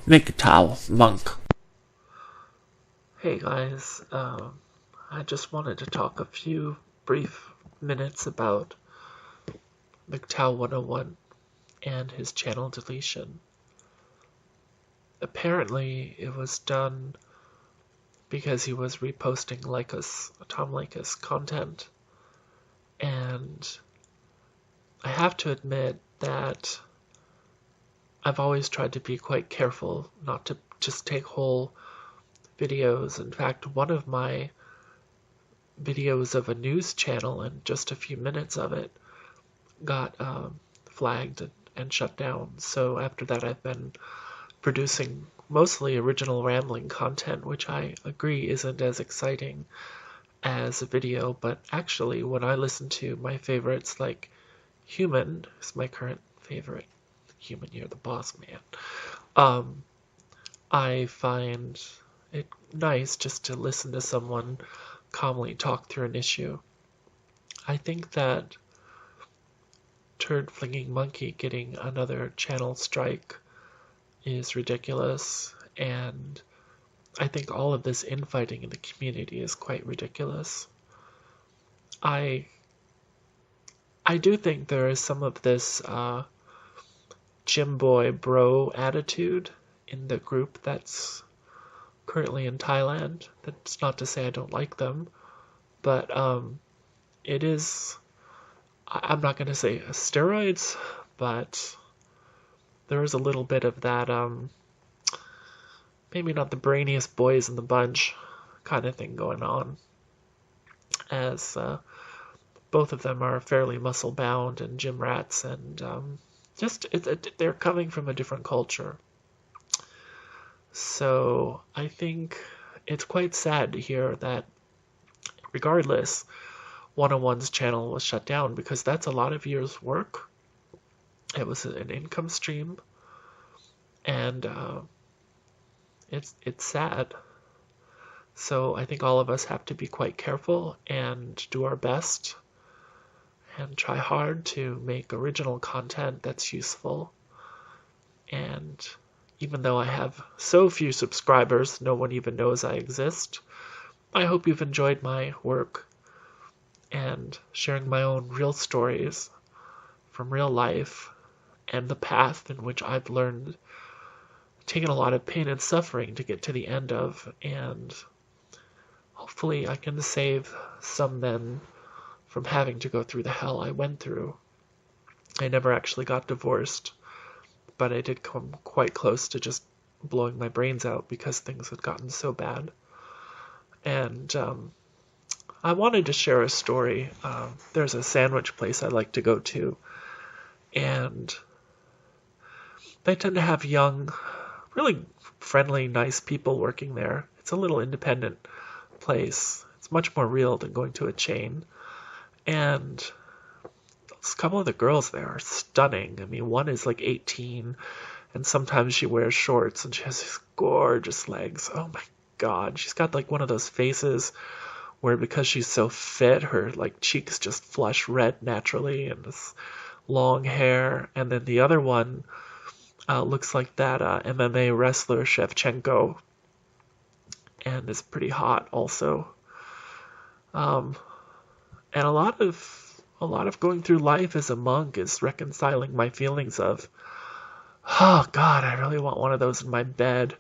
MGTOW monk. Hey guys, I just wanted to talk a few brief minutes about MGTOW 101 and his channel deletion. Apparently, it was done because he was reposting Tom Leykis content, and I have to admit that I've always tried to be quite careful not to just take whole videos. In fact, one of my videos of a news channel and just a few minutes of it got flagged and shut down. So after that, I've been producing mostly original rambling content, which I agree isn't as exciting as a video, but actually when I listen to my favorites like Human is my current favorite. Human, you're the boss man. I find it nice just to listen to someone calmly talk through an issue. I think that Turd Flinging Monkey getting another channel strike is ridiculous, and I think all of this infighting in the community is quite ridiculous. I do think there is some of this gym boy bro attitude in the group that's currently in Thailand. That's not to say I don't like them, but it is, I'm not going to say steroids, but there is a little bit of that, maybe not the brainiest boys in the bunch kind of thing going on, as both of them are fairly muscle bound and gym rats, and they're coming from a different culture. So I think it's quite sad to hear that, regardless, 101's channel was shut down, because that's a lot of years' work. It was an income stream, and it's sad. So I think all of us have to be quite careful and do our best and try hard to make original content that's useful. And even though I have so few subscribers, no one even knows I exist, I hope you've enjoyed my work and sharing my own real stories from real life and the path in which I've learned, taken a lot of pain and suffering to get to the end of, and hopefully I can save some men from having to go through the hell I went through. I never actually got divorced, but I did come quite close to just blowing my brains out because things had gotten so bad. And I wanted to share a story. There's a sandwich place I like to go to, and they tend to have young, really friendly, nice people working there. It's a little independent place. It's much more real than going to a chain. And a couple of the girls there are stunning. I mean, one is like 18, and sometimes she wears shorts, and she has these gorgeous legs. Oh my god, she's got like one of those faces where, because she's so fit, her like cheeks just flush red naturally, and this long hair. And then the other one looks like that MMA wrestler Shevchenko, and is pretty hot also. And a lot of going through life as a monk is reconciling my feelings of, oh god, I really want one of those in my bed.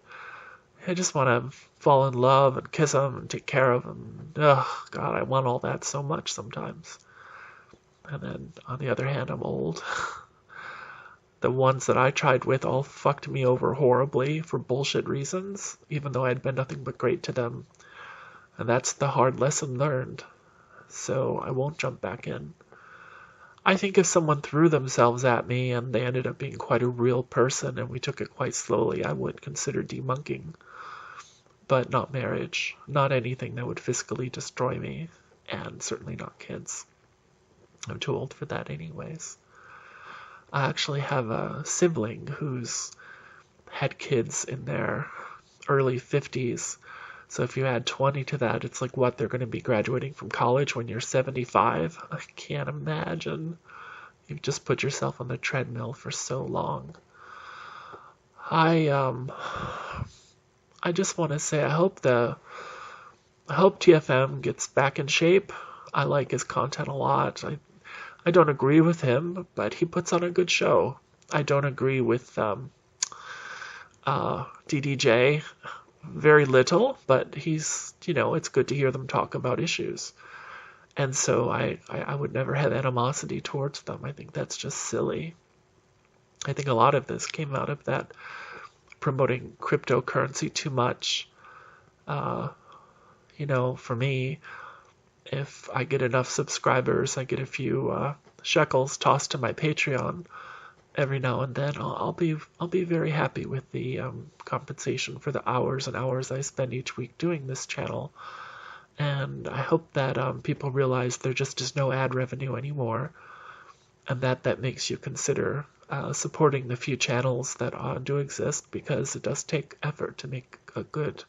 I just want to fall in love and kiss them and take care of them. Oh god, I want all that so much sometimes. And then on the other hand, I'm old. The ones that I tried with all fucked me over horribly for bullshit reasons, even though I had been nothing but great to them. And that's the hard lesson learned. So I won't jump back in. I think if someone threw themselves at me and they ended up being quite a real person and we took it quite slowly, I would consider demonking. But not marriage, not anything that would physically destroy me, and certainly not kids. I'm too old for that anyways. I actually have a sibling who's had kids in their early 50s. So if you add 20 to that, it's like, what, they're going to be graduating from college when you're 75? I can't imagine. You've just put yourself on the treadmill for so long. I just want to say I hope TFM gets back in shape. I like his content a lot. I don't agree with him, but he puts on a good show. I don't agree with DDJ very little, but it's good to hear them talk about issues. And so I would never have animosity towards them. I think that's just silly. I think a lot of this came out of that promoting cryptocurrency too much. For me, if I get enough subscribers, I get a few shekels tossed to my Patreon every now and then. I'll be very happy with the compensation for the hours and hours I spend each week doing this channel. And I hope that people realize there just is no ad revenue anymore, and that makes you consider supporting the few channels that do exist, because it does take effort to make a good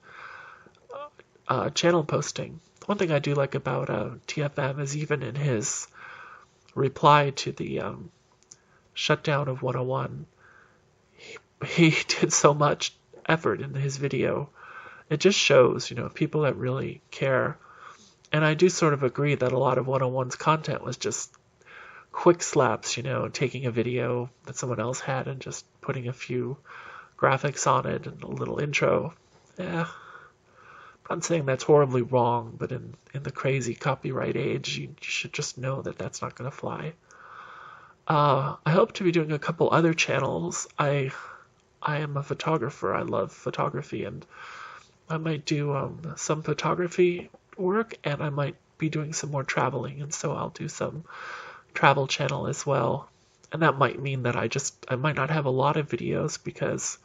channel posting. One thing I do like about TFM is even in his reply to the shutdown of 101, he did so much effort in his video. It just shows, people that really care. And I do sort of agree that a lot of 101's content was just quick slaps, taking a video that someone else had and just putting a few graphics on it and a little intro. Yeah, I'm not saying that's horribly wrong, but in the crazy copyright age, you should just know that that's not going to fly. I hope to be doing a couple other channels. I am a photographer. I love photography, and I might do some photography work, and I might be doing some more traveling, and so I'll do some travel channel as well. And that might mean that I might not have a lot of videos, because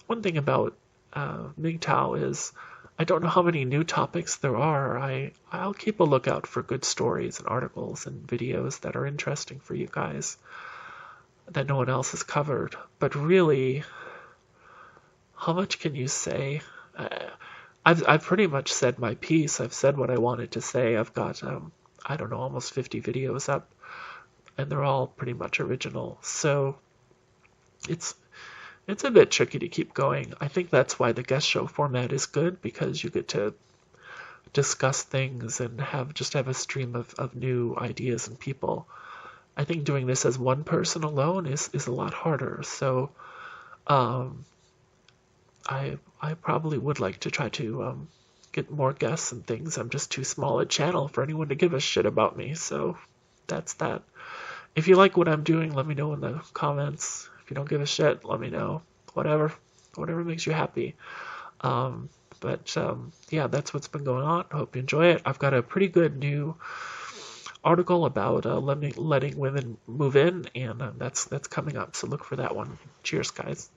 one thing about MGTOW is I don't know how many new topics there are. I'll keep a lookout for good stories and articles and videos that are interesting for you guys that no one else has covered. But really, how much can you say? I've pretty much said my piece. I've said what I wanted to say. I've got I don't know, almost 50 videos up, and they're all pretty much original. So it's a bit tricky to keep going. I think that's why the guest show format is good, because you get to discuss things and have a stream of new ideas and people. I think doing this as one person alone is a lot harder. So I probably would like to try to get more guests and things. I'm just too small a channel for anyone to give a shit about me. So that's that. If you like what I'm doing, let me know in the comments. If you don't give a shit, let me know. Whatever makes you happy. Yeah, that's what's been going on. I hope you enjoy it. I've got a pretty good new article about letting women move in, and that's coming up. So look for that one. Cheers, guys.